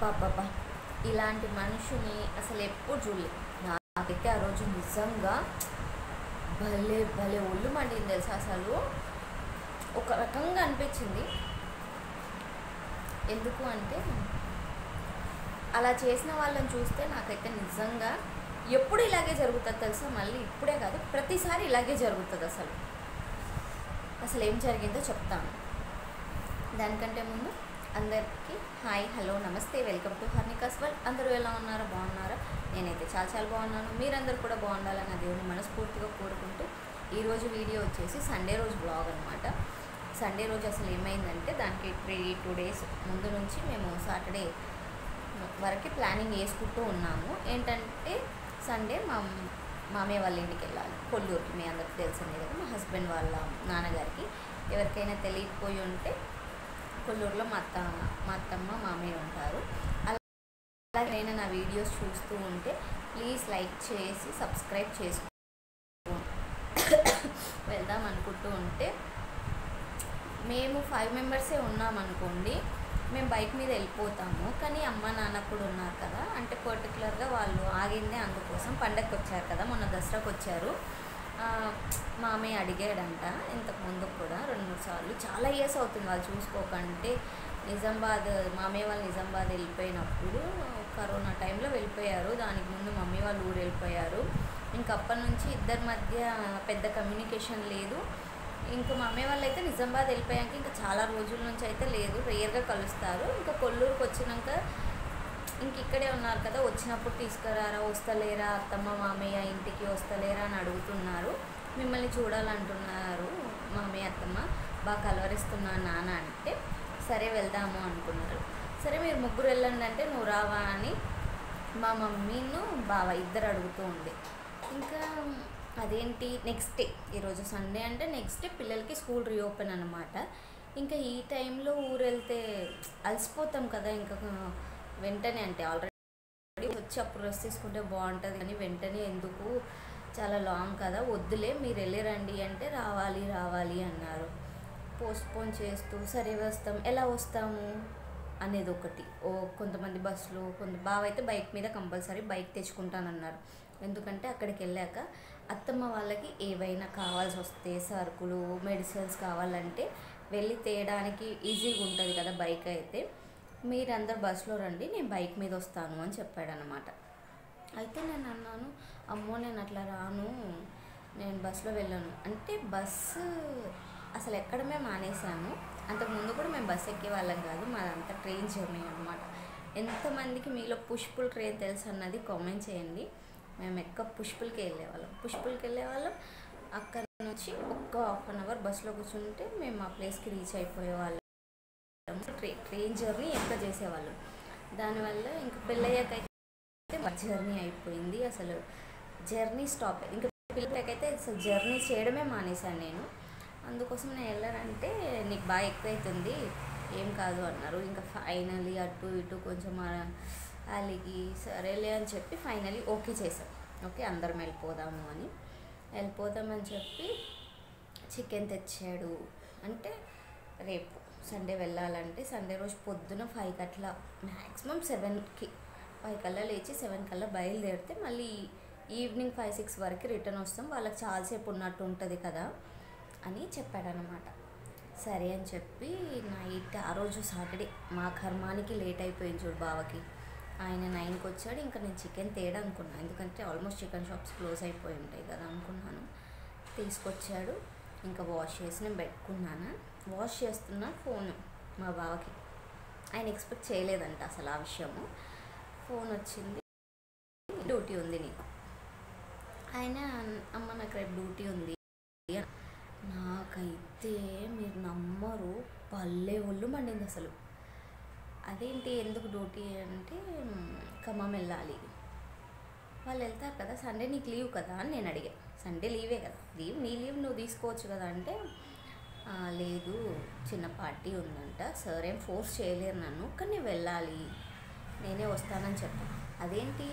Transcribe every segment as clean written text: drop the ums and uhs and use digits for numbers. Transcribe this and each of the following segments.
అబ్బబ్బబ్బా! ఇలాంటి మనిషిని అసలు ఎప్పుడు చూడలేదు. నాకైతే ఆ రోజు నిజంగా భలే భలే ఒళ్ళు మండింది తెలుసా అసలు. ఒక రకంగా అనిపించింది. ఎందుకు అంటే అలా చేసిన వాళ్ళని చూస్తే నాకైతే నిజంగా ఎప్పుడు ఇలాగే జరుగుతుంది తెలుసా. మళ్ళీ ఇప్పుడే కాదు, ప్రతిసారి ఇలాగే జరుగుతుంది. అసలు ఏం జరిగిందో చెప్తాను. దానికంటే ముందు అందరికీ హాయ్, హలో, నమస్తే, వెల్కమ్ టు హర్నికాస్ వరల్డ్. అందరూ ఎలా ఉన్నారో, బాగున్నారా? నేనైతే చాలా చాలా బాగున్నాను. మీరందరూ కూడా బాగుండాలని నా దేవుని మనస్ఫూర్తిగా కోరుకుంటూ ఈరోజు వీడియో వచ్చేసి సండే రోజు బ్లాగ్ అనమాట. సండే రోజు అసలు ఏమైందంటే దానికి 2 days ముందు నుంచి మేము సాటర్డే వరకు ప్లానింగ్ వేసుకుంటూ ఉన్నాము. ఏంటంటే సండే మా మామయ్య వాళ్ళ ఇంటికి వెళ్ళాలి, కొల్లూరుకి. మీ అందరికీ తెలిసిందే కదా, మా హస్బెండ్ వాళ్ళ నాన్నగారికి. ఎవరికైనా తెలియకపోయి ఉంటే కొల్లూరులో మా అత్తమ్మ మామయ్య ఉంటారు. అలాగే నా వీడియోస్ చూస్తూ ఉంటే ప్లీజ్ లైక్ చేసి సబ్స్క్రైబ్ చేసుకో. వెళ్దాం అనుకుంటూ ఉంటే మేము 5 members ఉన్నామనుకోండి, మేము బైక్ మీద వెళ్ళిపోతాము. కానీ అమ్మ నాన్న కూడా ఉన్నారు కదా, అంటే పర్టికులర్గా వాళ్ళు ఆగిందే అందుకోసం. పండగకి వచ్చారు కదా, మొన్న దసరాకు వచ్చారు. మామయ్య అడిగాడంట ఇంతకుముందు కూడా 2-3 సార్లు. చాలా ఇయర్స్ అవుతుంది వాళ్ళు చూసుకోకంటే. నిజామాబాద్ మామయ్య వాళ్ళు నిజామాబాద్ వెళ్ళిపోయినప్పుడు కరోనా టైంలో వెళ్ళిపోయారు. దానికి ముందు మమ్మీ వాళ్ళు ఊరు వెళ్ళిపోయారు. ఇంక అప్పటి నుంచి ఇద్దరి మధ్య పెద్ద కమ్యూనికేషన్ లేదు. ఇంకా మమ్మీ వాళ్ళు అయితే నిజామాబాద్ వెళ్ళిపోయాక ఇంకా చాలా రోజుల నుంచి అయితే లేదు, రేర్గా కలుస్తారు. ఇంకా కొల్లూరుకి వచ్చినాక ఇంక ఇక్కడే ఉన్నారు కదా, వచ్చినప్పుడు తీసుకురారా, వస్తలేరా అత్తమ్మ మామయ్య ఇంటికి వస్తలేరా అని అడుగుతున్నారు. మిమ్మల్ని చూడాలంటున్నారు మామయ్య అత్తమ్మ, బాగా కలవరిస్తున్నా నాన్న అంటే సరే వెళ్దాము అనుకున్నారు. సరే మీరు ముగ్గురు వెళ్ళండి అంటే నువ్వు రావా అని మా మమ్మీను బావ ఇద్దరు అడుగుతూ ఉండే. ఇంకా అదేంటి నెక్స్ట్ డే, ఈరోజు సండే అంటే నెక్స్ట్ డే పిల్లలకి స్కూల్ రీఓపెన్ అనమాట. ఇంకా ఈ టైంలో ఊరు వెళ్తే అలసిపోతాం కదా, ఇంకా వెంటనే అంటే ఆల్రెడీ వచ్చి అప్పుడు రెస్ట్ తీసుకుంటే బాగుంటుంది కానీ వెంటనే ఎందుకు, చాలా లాంగ్ కదా, వద్దులే మీరు వెళ్ళిరండి అంటే రావాలి అన్నారు. పోస్ట్పోన్ చేస్తూ సరే వస్తాం, ఎలా వస్తాము అనేది ఒకటి. కొంతమంది బస్సులో, బావ అయితే బైక్ మీద కంపల్సరీ బైక్ తెచ్చుకుంటానన్నారు. ఎందుకంటే అక్కడికి వెళ్ళాక అత్తమ్మ వాళ్ళకి ఏవైనా కావాల్సి వస్తే సరుకులు మెడిసిన్స్ కావాలంటే వెళ్ళి తేయడానికి ఈజీగా ఉంటుంది కదా బైక్ అయితే. మీరందరు బస్సులో రండి, నేను బైక్ మీద వస్తాను అని చెప్పాడనమాట. అయితే నేను అన్నాను, అమ్మో నేను అట్లా రాను, నేను బస్సులో వెళ్ళాను అంటే. బస్సు అసలు ఎక్కడమే మానేశాను. అంతకుముందు కూడా మేము బస్సు ఎక్కేవాళ్ళం కాదు, మాదంతా ట్రైన్ జర్నీ అనమాట. ఎంతమందికి మీలో పుష్పుల్ ట్రైన్ తెలుసు అన్నది కామెంట్ చేయండి. మేము పుష్పుల్కి వెళ్ళేవాళ్ళం. అక్కడ నుంచి ఒక్క 1/2 hour బస్సులో కూర్చుంటే మేము ఆ ప్లేస్కి రీచ్ అయిపోయేవాళ్ళం. ట్రైన్ జర్నీ ఎక్కువ చేసేవాళ్ళం. దానివల్ల ఇంకా పెళ్ళయ్యాకైతే జర్నీ అయిపోయింది. అసలు జర్నీ స్టాప్. ఇంకా పిల్లలకైతే అసలు జర్నీ చేయడమే మానేశాను నేను. అందుకోసం నేను వెళ్ళానంటే నీకు బాగా ఎక్కువ అవుతుంది, ఏం కాదు అన్నారు. ఇంకా ఫైనలీ అటు ఇటు కొంచెం అలిగి సరేలే అని చెప్పి ఫైనలీ ఓకే చేశాం. ఓకే అందరం వెళ్ళిపోదామని చెప్పి చికెన్ తెచ్చాడు. అంటే రేపు సండే వెళ్ళాలంటే సండే రోజు పొద్దున 5 అట్లా, మ్యాక్సిమం 7కి 5 కల్లా లేచి 7 కల్లా బయలుదేరితే మళ్ళీ ఈవినింగ్ 5-6 వరకు రిటర్న్ వస్తాం. వాళ్ళకి చాలాసేపు ఉన్నట్టు ఉంటుంది కదా అని చెప్పాడనమాట. సరే అని చెప్పి నైట్ ఆ రోజు సాటర్డే మా కర్మానికి లేట్ అయిపోయింది చూడు బావకి. ఆయన 9కి వచ్చాడు. ఇంకా నేను చికెన్ తేడా అనుకున్నాను, ఎందుకంటే ఆల్మోస్ట్ చికెన్ షాప్స్ క్లోజ్ అయిపోయి ఉంటాయి కదా అనుకున్నాను. తీసుకొచ్చాడు. ఇంకా వాష్ చేసి నేను పెట్టుకున్నాను. వాష్ చేస్తున్న ఫోన్ మా బావకి, ఆయన ఎక్స్పెక్ట్ చేయలేదంట అసలు ఆ విషయము. ఫోన్ వచ్చింది, డ్యూటీ ఉంది నీకు. ఆయన అమ్మ నాకు రేపు డ్యూటీ ఉంది. నాకైతే మీరు నమ్మరు, పల్లె ఒళ్ళు మండింది అసలు. అదేంటి ఎందుకు డ్యూటీ అంటే ఖమ్మం వెళ్ళాలి. వాళ్ళు వెళ్తారు కదా, సండే నీకు లీవ్ కదా అని నేను అడిగా. సండే లీవే కదా, నీ లీవ్ నువ్వు తీసుకోవచ్చు కదా అంటే లేదు చిన్న పార్టీ ఉందంట, సార్ ఏం ఫోర్స్ చేయలేరు నన్ను, కానీ వెళ్ళాలి, నేనే వస్తానని చెప్పాను. అదేంటి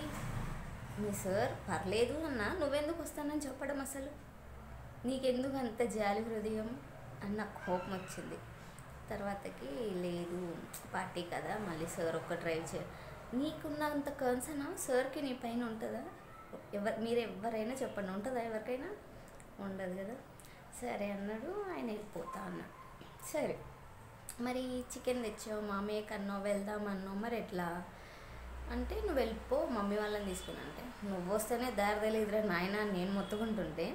మీ సార్ పర్లేదు అన్నా, నువ్వెందుకు వస్తానని చెప్పడం, అసలు నీకెందుకు అంత జాలి హృదయం అన్న కోపం వచ్చింది. తర్వాతకి లేదు పార్టీ కదా మళ్ళీ సార్ ఒక్క డ్రైవ్ నీకున్నంత కన్సర్న్ సార్కి నీ పైన ఉంటుందా? మీరు ఎవరైనా చెప్పండి, ఉంటుందా ఎవరికైనా? ఉండదు కదా. సరే అన్నాడు, ఆయన వెళ్ళిపోతా అన్నాడు. సరే మరి చికెన్ తెచ్చావు మామయ్య కన్నా వెళ్దామన్నావు, మరి ఎట్లా అంటే నువ్వు వెళ్ళిపో మమ్మీ వాళ్ళని తీసుకుని. అంటే నువ్వు వస్తేనే దారి తెలియదురా నాయన నేను మొత్తుకుంటుంటే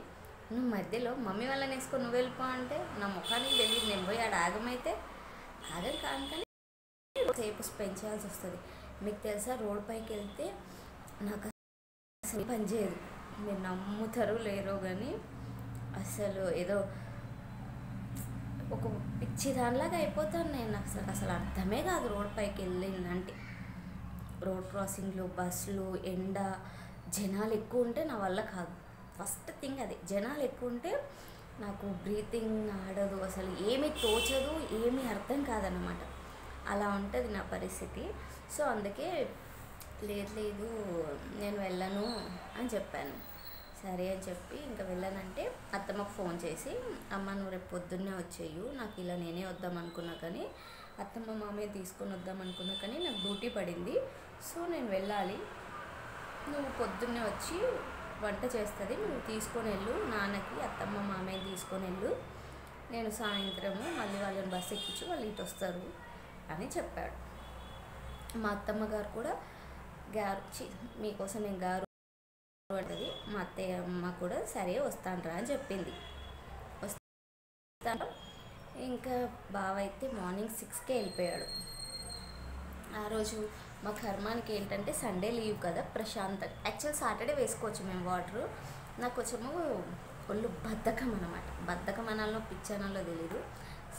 నువ్వు మధ్యలో మమ్మీ వాళ్ళని వేసుకొని నువ్వు వెళ్ళిపో అంటే నా ముఖానికి తెలియదు. నేను పోయి ఆడ ఆగమైతే ఆగదు కాదు, కానీ సేపు స్పెండ్ చేయాల్సి వస్తుంది. మీకు తెలుసా రోడ్ పైకి వెళ్తే నాకు అసలు పనిచేయదు. మీరు నమ్ముతారో లేరో కానీ అసలు ఏదో ఒక పిచ్చి దానిలాగా అయిపోతాను నేను. అసలు అర్థమే కాదు రోడ్ పైకి వెళ్ళిందంటే. రోడ్ క్రాసింగ్లు, బస్సులు, ఎండ, జనాలు ఎక్కువ ఉంటే నా వల్ల కాదు. ఫస్ట్ థింగ్ అది, జనాలు ఎక్కువ ఉంటే నాకు బ్రీతింగ్ ఆడదు, అసలు ఏమీ తోచదు, ఏమీ అర్థం కాదన్నమాట. అలా ఉంటుంది నా పరిస్థితి. సో అందుకే లేదు నేను వెళ్ళను అని చెప్పాను. సరే అని చెప్పి ఇంకా వెళ్ళానంటే అత్తమ్మకు ఫోన్ చేసి, అమ్మ నువ్వు రేపు పొద్దున్నే వచ్చేయు, నాకు ఇలా నేనే వద్దాం అనుకున్నా కానీ అత్తమ్మ మామయ్య తీసుకొని వద్దాం అనుకున్నా కానీ నాకు డ్యూటీ పడింది, సో నేను వెళ్ళాలి, నువ్వు పొద్దున్నే వచ్చి వంట చేస్తుంది, నువ్వు తీసుకొని వెళ్ళు, నాన్నకి అత్తమ్మ మామయ్య తీసుకొని వెళ్ళు, నేను సాయంత్రము మళ్ళీ వాళ్ళని బస్సు ఎక్కించి వాళ్ళు ఇటు వస్తారు అని చెప్పాడు. మా అత్తమ్మ గారు కూడా మీకోసం నేను గారు పడుతుంది, మా అత్తయ్య అమ్మ కూడా సరే వస్తానరా అని చెప్పింది. వస్తాను ఇంకా బావ అయితే మార్నింగ్ 6కే వెళ్ళిపోయాడు. ఆ రోజు మా కర్మానికి ఏంటంటే సండే లీవ్ కదా, ప్రశాంతంగా. యాక్చువల్ సాటర్డే వేసుకోవచ్చు మేము వాటరు, నాకు కొంచెము ఒళ్ళు బద్ధకం అనమాట. బద్ధకం అనాలో పిచ్చనాలో తెలీదు.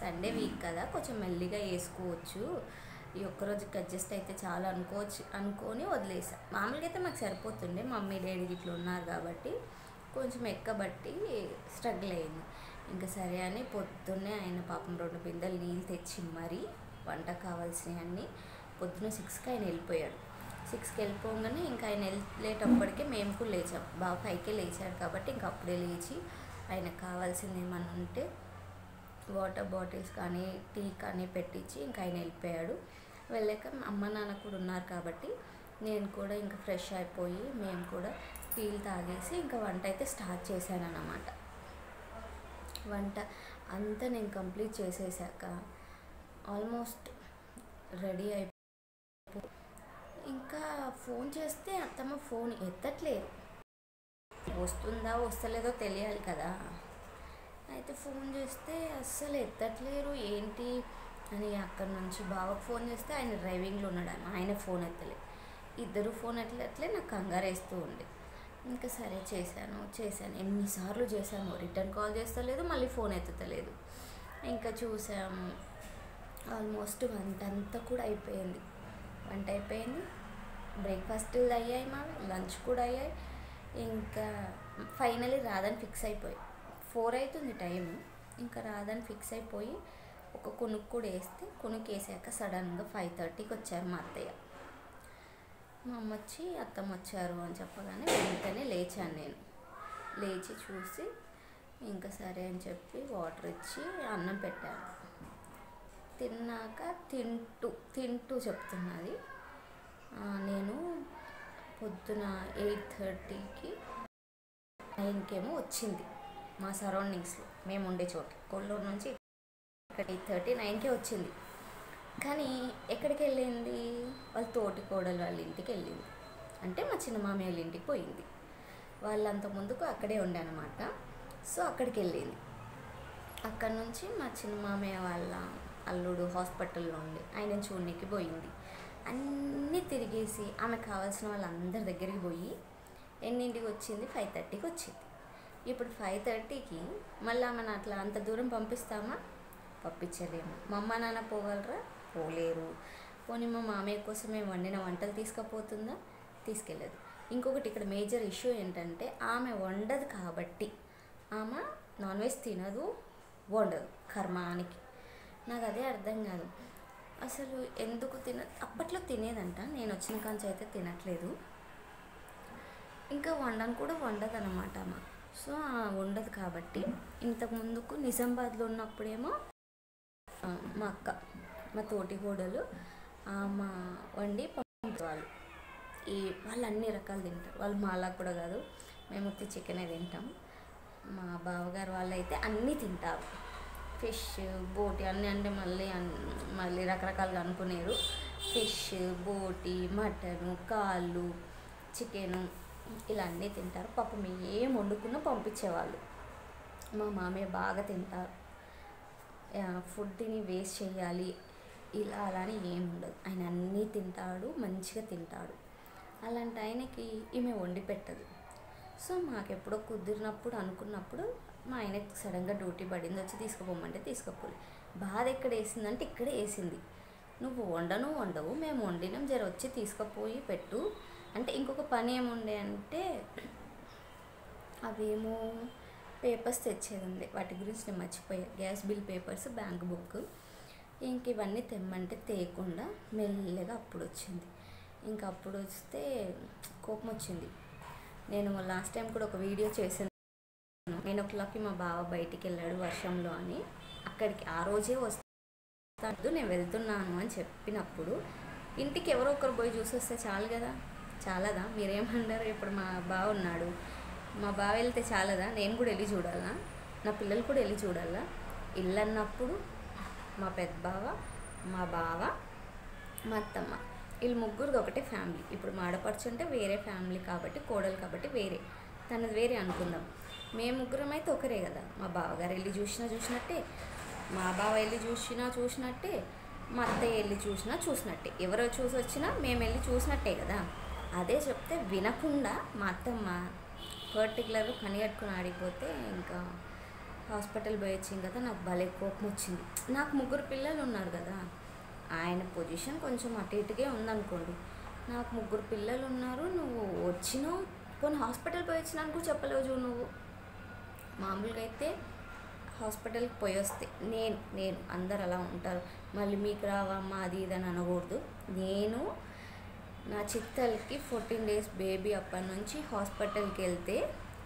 సండే వీక్ కదా కొంచెం మెల్లిగా వేసుకోవచ్చు, ఈ ఒక్కరోజుకి అడ్జస్ట్ అయితే చాలా అనుకొని వదిలేసా. మామూలుగా అయితే మాకు సరిపోతుండే, మమ్మీ డాడీ ఇట్లా ఉన్నారు కాబట్టి కొంచెం ఎక్కబట్టి స్ట్రగుల్ అయింది. ఇంకా సరే అని పొద్దున్నే ఆయన పాపం 2 బిందెలు నీళ్ళు తెచ్చి మరీ వంట కావాల్సినవన్నీ పొద్దున్న 6కి ఆయన వెళ్ళిపోయాడు. 6కి వెళ్ళిపోగానే ఇంకా ఆయన వెళ్ళేటప్పటికే మేము కూడా లేచాం. బాగా 5కే లేచాడు కాబట్టి ఇంక అప్పుడే లేచి ఆయనకు కావాల్సింది ఏమన్నా ఉంటే వాటర్ బాటిల్స్ కానీ టీ కానీ పెట్టించి ఇంకా ఆయన వెళ్ళిపోయాడు. వెళ్ళాక అమ్మ నాన్న కూడా ఉన్నారు కాబట్టి నేను కూడా ఇంకా ఫ్రెష్ అయిపోయి మేము కూడా టీలు తాగేసి ఇంకా వంట అయితే స్టార్ట్ చేశాను అన్నమాట. వంట అంతా నేను కంప్లీట్ చేసేసాక ఆల్మోస్ట్ రెడీ అయిపో ఇంకా ఫోన్ చేస్తే అత్తమ్మ ఫోన్ ఎత్తట్లేదు. వస్తుందా వస్తలేదో తెలియాలి కదా. అయితే ఫోన్ చేస్తే అస్సలు ఎత్తట్లేరు, ఏంటి అని అక్కడి నుంచి బావకు ఫోన్ చేస్తే ఆయన డ్రైవింగ్లో ఉన్నాడు, ఆయన ఫోన్ ఎత్తలేదు. ఇద్దరు ఫోన్ ఎత్తలే, నాకు కంగారు వేస్తూ ఉండే. ఇంకా సరే చేశాను ఎన్నిసార్లు చేశాము, రిటర్న్ కాల్ చేస్తలేదు, మళ్ళీ ఫోన్ ఎత్తలేదు. ఇంకా చూసాము ఆల్మోస్ట్ వంట అంతా కూడా అయిపోయింది. బ్రేక్ఫాస్ట్లు అయ్యాయి, మా లంచ్ కూడా అయ్యాయి. ఇంకా ఫైనలీ రాదని ఫిక్స్ అయిపోయి 4 అవుతుంది టైము, ఇంకా రాదని ఫిక్స్ అయిపోయి ఒక కునుకు కూడా వేస్తే వేసాక సడన్గా 5:30కి వచ్చారు మా అత్తయ్య. మా అమ్మ వచ్చి అత్తమ్మ వచ్చారు అని చెప్పగానే వెంటనే లేచాను. నేను లేచి చూసి ఇంకా సరే అని చెప్పి వాటర్ ఇచ్చి అన్నం పెట్టాను. తిన్నాక తింటూ చెప్తున్నది, నేను పొద్దున 8:30కి 9కేమో వచ్చింది మా సరౌండింగ్స్లో మేము ఉండే చోట, కొల్లూరు నుంచి ఇక్కడ 8:30 9కే వచ్చింది. కానీ ఎక్కడికి వెళ్ళింది? వాళ్ళ తోటి కోడలు వాళ్ళ ఇంటికి వెళ్ళింది, అంటే మా చిన్న మామయ్య వాళ్ళ ఇంటికి పోయింది. వాళ్ళంత ముందుకు అక్కడే ఉండే అనమాట. సో అక్కడికి వెళ్ళింది. అక్కడ నుంచి మా చిన్న మామయ్య వాళ్ళ అల్లుడు హాస్పిటల్లో ఉండి ఆయన చూడడానికి పోయింది. అన్నీ తిరిగేసి ఆమె కావాల్సిన వాళ్ళందరి దగ్గరికి పోయి ఎన్నింటికి వచ్చింది? 5:30కి వచ్చింది. ఇప్పుడు 5:30కి మళ్ళీ ఆమెను అట్లా అంత దూరం పంపిస్తామా? పంపించలేము. మా అమ్మ నాన్న పోగలరా? పోలేరు. పోనీ మా మామయ్య కోసం మేము వండిన వంటలు తీసుకుపోతుందా? తీసుకెళ్ళదు. ఇంకొకటి ఇక్కడ మేజర్ ఇష్యూ ఏంటంటే ఆమె వండదు కాబట్టి, ఆమె నాన్ వెజ్ తినదు, వండదు కర్మానికి. నాకు అదే అర్థం కాదు అసలు ఎందుకు అప్పట్లో తినేదంట, నేను వచ్చిన కాంచి అయితే తినట్లేదు. ఇంకా వండను కూడా వండదు అన్నమాట అమ్మ. సో ఉండదు కాబట్టి ఇంతకు ముందుకు నిజామాబాద్లో ఉన్నప్పుడేమో మా అక్క, మా తోటి కోడలు మా వండి పంపేవాళ్ళు. వాళ్ళు అన్ని రకాలు తింటారు. వాళ్ళు మాలా కూడా కాదు, మేము ఉత్తి చికెనే తింటాం. మా బావగారు వాళ్ళు అయితే అన్నీ తింటారు. ఫిష్, బోటి అన్నీ అంటే మళ్ళీ రకరకాలుగా అనుకునేరు. ఫిష్, బోటి, మటను, కాళ్ళు, చికెను ఇలా అన్నీ తింటారు. పాపం ఏం వండుకున్నా పంపించేవాళ్ళు. మా మామయ్య బాగా తింటారు. ఫుడ్ని వేస్ట్ చేయాలి ఇలా అలా అని ఏం ఉండదు. ఆయన అన్నీ తింటాడు, మంచిగా తింటాడు. అలాంటి ఆయనకి ఈమె వండి పెట్టదు. సో మాకెప్పుడో కుదిరినప్పుడు అనుకున్నప్పుడు మా ఆయనకి సడన్గా డ్యూటీ పడింది, వచ్చి తీసుకుపోమంటే తీసుకుపోలే. బాధ ఎక్కడ వేసిందంటే ఇక్కడే వేసింది. నువ్వు వండవు, మేము వండినాం, జర వచ్చి తీసుకుపోయి పెట్టు అంటే. ఇంకొక పని ఏముండే అంటే అవేమో పేపర్స్ తెచ్చేది ఉంది, వాటి గురించి నేను మర్చిపోయా. Gas bill papers, bank book, ఇంక ఇవన్నీ తెమ్మంటే తేయకుండా మెల్లగా అప్పుడు వచ్చింది. ఇంకా అప్పుడు వస్తే కోపం వచ్చింది. నేను లాస్ట్ టైం కూడా ఒక వీడియో చేసాను. 9 మా బావ బయటికి వెళ్ళాడు వర్షంలో అని, అక్కడికి ఆ రోజే వస్తాడు నేను వెళ్తున్నాను అని చెప్పినప్పుడు ఇంటికి ఎవరో ఒకరు పోయి చూసి వస్తే చాలు కదా. చాలదా? మీరేమన్నారు? ఇప్పుడు మా బావ ఉన్నాడు, మా బావ వెళ్తే చాలదా? నేను కూడా వెళ్ళి చూడాలా, నా పిల్లలు కూడా వెళ్ళి చూడాలా? ఇల్లు అన్నప్పుడు మా పెద్ద బావ, మా బావ, మా అత్తమ్మ, వీళ్ళు ముగ్గురిది ఒకటే ఫ్యామిలీ. ఇప్పుడు మా ఆడపడుచు అంటే వేరే ఫ్యామిలీ కాబట్టి, కోడలు కాబట్టి వేరే, తనది వేరే అనుకుందాం. మేము ముగ్గురం అయితే ఒకరే కదా. మా బావగారు వెళ్ళి చూసినట్టే, మా బావ వెళ్ళి చూసినట్టే, మా అత్తయ్య వెళ్ళి చూసినట్టే, ఎవరో చూసి వచ్చినా మేము వెళ్ళి చూసినట్టే కదా. అదే చెప్తే వినకుండా మా అత్తమ్మ పర్టికులర్గా పని కట్టుకుని ఆడిపోతే ఇంకా హాస్పిటల్ పోయి వచ్చింది కదా. నాకు భలే కోపం వచ్చింది. నాకు 3 పిల్లలు ఉన్నారు కదా, ఆయన పొజిషన్ కొంచెం అటు ఇటుగా ఉందనుకోండి. నాకు 3 పిల్లలు ఉన్నారు, నువ్వు వచ్చినావు, కొన్ని హాస్పిటల్ పోయి వచ్చినాను కూడా చెప్పలేవు నువ్వు. మామూలుగా అయితే హాస్పిటల్కి పోయి వస్తే నేను అందరు అలా ఉంటారు, మళ్ళీ మీకు రావమ్మా అది ఇది అని అనకూడదు. నేను నా చిత్తలకి 14 days బేబీ అప్పటి నుంచి హాస్పిటల్కి వెళ్తే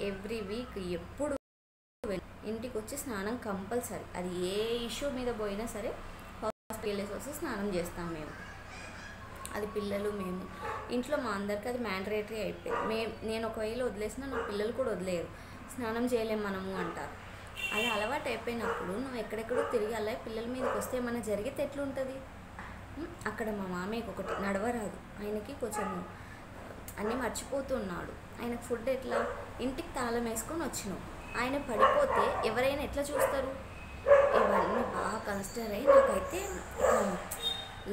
ఎవ్రీ వీక్ ఎప్పుడు ఇంటికి వచ్చి స్నానం కంపల్సరీ. అది ఏ ఇష్యూ మీద పోయినా సరే హాస్పిటల్ వెళ్ళేసి వస్తే స్నానం చేస్తాం మేము. అది పిల్లలు మేము ఇంట్లో మా అందరికీ అది మ్యాండరేటరీ అయిపోయింది. నేను ఒకవేళ వదిలేసినా నా పిల్లలు కూడా వదిలేరు, స్నానం చేయలేము మనము అంటారు. అలా అలవాటు అయిపోయినప్పుడు నువ్వు ఎక్కడెక్కడో తిరిగి అలా పిల్లల మీదకి వస్తే ఏమైనా జరిగితే ఎట్లుంటుంది? అక్కడ మా మామయ్యకి ఒకటి నడవరాదు, ఆయనకి కొంచెం అన్నీ మర్చిపోతున్నాడు. ఆయనకు ఫుడ్ ఎట్లా, ఇంటికి తాళం వేసుకొని వచ్చినావు, ఆయన పడిపోతే ఎవరైనా ఎట్లా చూస్తారు? ఇవన్నీ బాగా కన్సిడర్ అయ్యి నాకైతే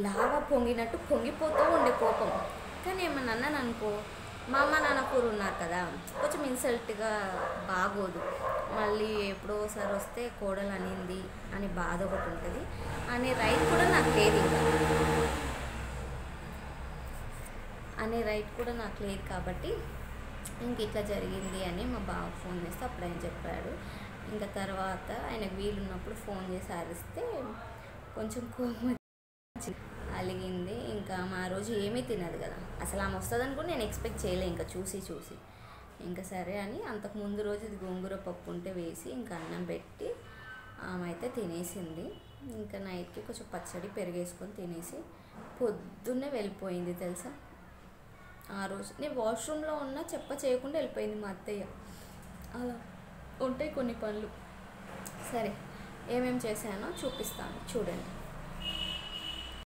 లావా పొంగినట్టు పొంగిపోతూ ఉండే కోపం. కానీ ఏమన్నా అన్నాను అనుకో, మా అమ్మ నాన్న కూర ఉన్నారు కదా, కొంచెం ఇన్సల్ట్గా బాగోదు. మళ్ళీ ఎప్పుడోసారి వస్తే కోడలు అనింది అని బాధ ఒకటి ఉంటుంది, అనే రైట్ కూడా నాకు లేదు. కాబట్టి ఇంక ఇట్లా జరిగింది అని మా బావ ఫోన్ చేస్తే అప్పుడు ఆయన చెప్పాడు. ఇంకా తర్వాత ఆయనకు వీలున్నప్పుడు ఫోన్ చేసి అరిస్తే కొంచెం కోపం అలిగింది. ఇంకా మా రోజు ఏమీ తినదు కదా, అసలు ఆమె వస్తుందని కూడా నేను ఎక్స్పెక్ట్ చేయలే. ఇంకా చూసి ఇంకా సరే అని అంతకుముందు రోజు ఇది గోంగూర పప్పు ఉంటే వేసి ఇంకా అన్నం పెట్టి ఆమె అయితే తినేసింది. ఇంకా నైట్కి కొంచెం పచ్చడి పెరిగేసుకొని తినేసి పొద్దున్నే వెళ్ళిపోయింది తెలుసా. ఆ రోజు నేను వాష్రూమ్లో ఉన్నా చేయకుండా వెళ్ళిపోయింది మా అత్తయ్య. అలా ఉంటాయి కొన్ని పనులు. సరే ఏమేమి చేశానో చూపిస్తాను చూడండి.